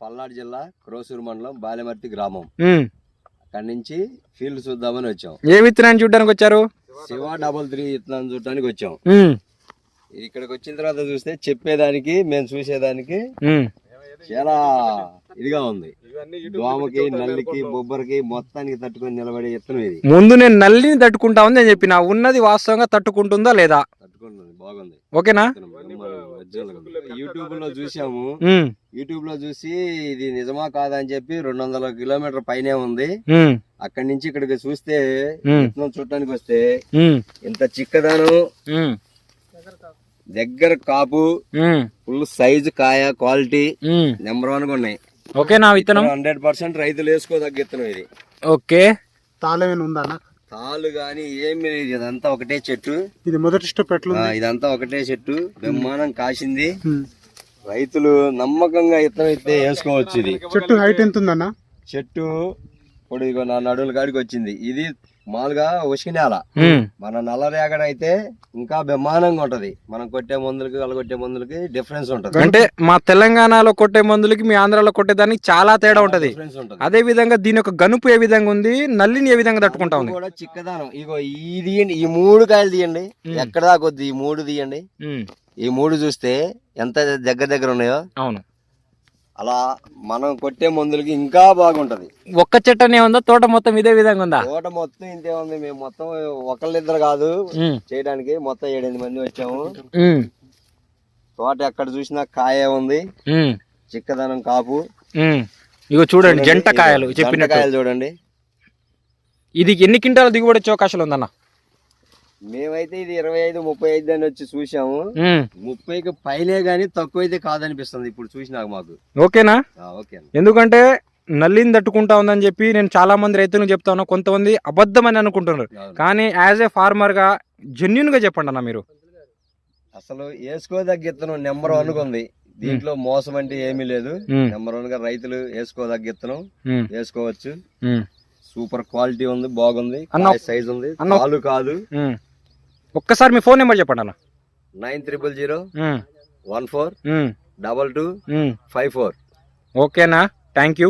పల్నాడు జిల్లా క్రోసూరు మండలం బాలెమర్తి గ్రామం. అక్కడి నుంచి ఫీల్డ్ చూద్దామని వచ్చాం. ఏ విత్తనాన్ని చూడడానికి వచ్చారు? శివ 33 విత్తనాన్ని చూడడానికి వచ్చాం. ఇక్కడికి వచ్చిన తర్వాత చూస్తే చెప్పేదానికి మేము చూసేదానికి చాలా ఇదిగా ఉంది. దోమకి, నల్లికి, బొబ్బరికి మొత్తానికి తట్టుకొని నిలబడే విత్తనం ఇది. ముందు నేను నల్లిని తట్టుకుంటా ఉంది అని చెప్పిన, ఉన్నది వాస్తవంగా తట్టుకుంటుందా లేదా? తట్టుకుంటుంది, బాగుంది. ఓకేనా? యూట్యూబ్ లో చూసాము. యూట్యూబ్ లో చూసి ఇది నిజమా కాదా అని చెప్పి 200 కిలోమీటర్ పైనే ఉంది. అక్కడి నుంచి ఇక్కడికి చూస్తే విత్తనం చూడటానికి వస్తే ఇంత చిక్కదనం, దగ్గర కాపు, ఫుల్ సైజు, కాయ క్వాలిటీ నెంబర్ 1 గా ఉన్నాయి. ఓకేనా? విత్తనం 100% రైతులు వేసుకోదగ్గ విత్తనం ఇది. ఓకే. తాళేమైనా ఉందా? తాళ్ళు గాని ఏమి లేదు, ఇదంతా ఒకటే చెట్టు. ఇది మొదటి స్టెప్ ఎట్లా? ఇదంతా ఒకటే చెట్టు, బ్రహ్మాండం కాసింది. రైతులు నమ్మకంగా విత్తనం అయితే వేసుకోవచ్చు. ఇది చెట్టు హైట్ ఎంత ఉందన్న? చెట్టు ఇప్పుడు ఇగో నా నడుల కాడికి వచ్చింది. ఇది మామూలుగా ఉసికి నేల. మన నల్ల రేగడ అయితే ఇంకా బ్రహ్మాండంగా ఉంటది. మనం కొట్టే మందులకి వాళ్ళ కొట్టే మందులకి డిఫరెన్స్ ఉంటది. అంటే మా తెలంగాణలో కొట్టే మందులకి మీ ఆంధ్రాలో కొట్టే దానికి చాలా తేడా ఉంటది. అదే విధంగా దీని యొక్క గనుపు ఏ విధంగా ఉంది, నల్లిని ఏ విధంగా తట్టుకుంటా ఉంది కూడా చిక్కదానం. ఇగో ఈ తీయండి, ఈ 3 కాయలు తీయండి, ఎక్కడ దాకా వద్దు, ఈ 3 తీయండి. ఈ 3 చూస్తే ఎంత దగ్గర ఉన్నాయో. అవును. అలా మనం కొట్టే మందులకి ఇంకా బాగుంటది. ఒక్క చెట్టనే ఉందా? తోట మొత్తం ఇదే విధంగా ఉందా? తోట మొత్తం ఇంతే ఉంది. మేము మొత్తం ఒకళ్ళిద్దరు కాదు చేయడానికి, మొత్తం 7-8 మంది వచ్చాము. తోట ఎక్కడ చూసినా కాయ ఉంది, చిక్కదనం, కాపు. ఇగో చూడండి, జంట కాయలు చెప్పిన కాయలు చూడండి. ఇది ఎన్ని క్వింటాల దిగుబడి వచ్చే అవకాశాలు ఉందన్న? మేమైతే ఇది 25-35 అని వచ్చి చూసాము. 30కి పైనే గానీ తక్కువ అయితే కాదనిపిస్తుంది ఇప్పుడు చూసినాక మాకు. ఓకేనా? ఓకే. ఎందుకంటే నల్లిని తట్టుకుంటా ఉందని చెప్పి నేను చాలా మంది రైతులకు చెప్తా ఉన్నా. కొంతమంది అబద్ధం అని అనుకుంటున్నారు, కానీ యాజ్ ఏ ఫార్మర్ గా జెన్యున్ గా చెప్పండి అన్న. మీరు అసలు వేసుకోదగ్గ విత్తనం నెంబర్ 1 ఉంది. దీంట్లో మోసం అంటే ఏమీ లేదు. నెంబర్ 1 గా రైతులు వేసుకోదగ్గ విత్తనం వేసుకోవచ్చు. సూపర్ క్వాలిటీ ఉంది, బాగుంది, సైజ్ ఉంది, కాలు కాదు. ఒక్కసారి మీ ఫోన్ నెంబర్ చెప్పండి అన్న. 9000142254. ఓకేనా? Thank you.